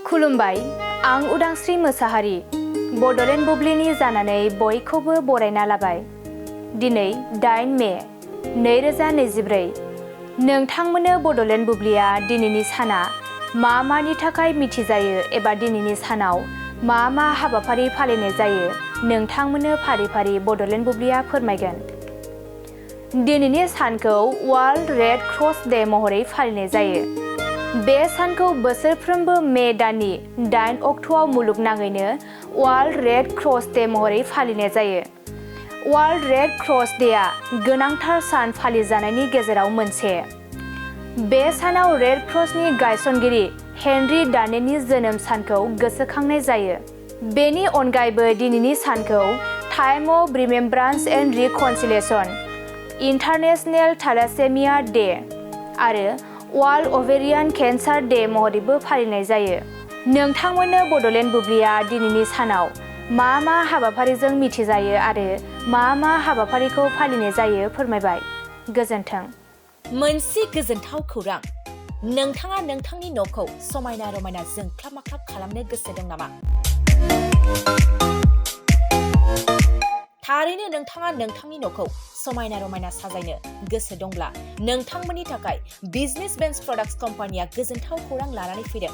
खुलुमबाय, आं उदांस्रि मोसाहारि बड'लेण्ड बुब्लिनि जानानै बयखौबो बरायना लाबाय। दिनै 8 मे 2024 नोंथांमोननो बड'लेण्ड बुब्लिया दिनैनि साना मानि थाखाय मिथिजायो एबा दिनैनि सानाव मा हाबाफारि फालिनाय जायो नोंथांमोननो फारि फारि बड'लेण्ड बुब्लिया फोरमायगोन। दिनैनि सानखौ वर्ल्ड रेड क्रस डे महरै फालिनाय जायो। बे सानखौ बोसोरफ्रोमबो मे दाननि 8 अक्ट'आव मुलुगनाङैनो वर्ल्ड रेड क्रस डे महरै फालिनाय जायो। वर्ल्ड रेड क्रस डेआ गोनांथार सान फालिजानायनि गेजेराव मोनसे। बे सानाव रेड क्रसनि गायसनगिरि हेनरी डानेटनि जोनोम सानखौ गोसोखांनाय जायो। बेनि अनगायैबो दिनैनि सानखौ time of remembrance and reconciliation, international thalassemia day आरो वर्ल्ड ओवेरियान केन्सार डे महरैबो फालिनाय जायो। नोंथांमोननो बड'लेण्ड बुब्लिया दिनैनि सानाव मा हाबाफारिजों मिथिजायो आरो मा हाबाफारिखौ फालिनाय जायो फोरमायबाय। गोजोन्थों। मोनसे गोजोनथाव खौरां। नोंथाङा नोंथांनि न'खौ समायना रमायना जोंख्लाब माख्लाब खालामनो गोसो दं नामा? थारैनो नोंथाङा नोंथांनि न'खौ समायना रमायना साजायनो गोसो दंब्ला नोंथांमोननि थाखाय बिजनेस बेन्स प्रडाक्ट्स कम्पानिया गोजोनथाव खौरां लानानै फैदों।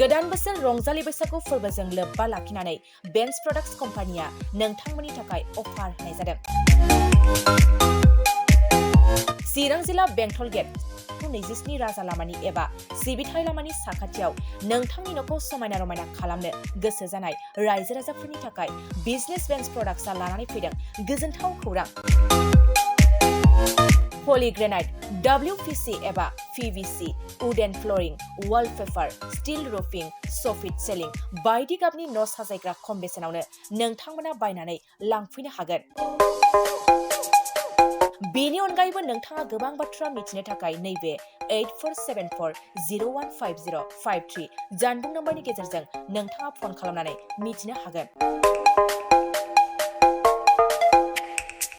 गोदान बोसोर रंजालि बैसागु फोरबोजों लोब्बा लाखिनानै बेन्स प्रडाक्ट्स कम्पानिया नोंथांमोननि थाखाय अफार होनाय जादों। चिरां जिल्ला बेंटल गेट 27 राजा लामानि एबा सिबिथाय लामानि साखाथियाव नोंथांनि न'खौ समायना रमायना खालामनो गोसो जानाय रायजो राजाफोरनि थाखाय बिजनेस बेन्स प्रडाक्ट्सआ लानानै फैदों गोजोनथाव खौरां। पलिग्रेनाइट, WPC एबा PVC, wooden flooring, wallpaper, steel roofing, soffit ceiling बायदि गाबनि न' साजायग्रा खम बेसेनावनो नोंथांमोना बायनानै लांफैनो हागोन। बेनि अनगायैबो नोंथाङा गोबां बाथ्रा मिथिनो थाखाय नैबे 8474015053 जानबुं नम्बरनि गेजेरजों नोंथाङा फन खालामनानै मिथिनो हागोन।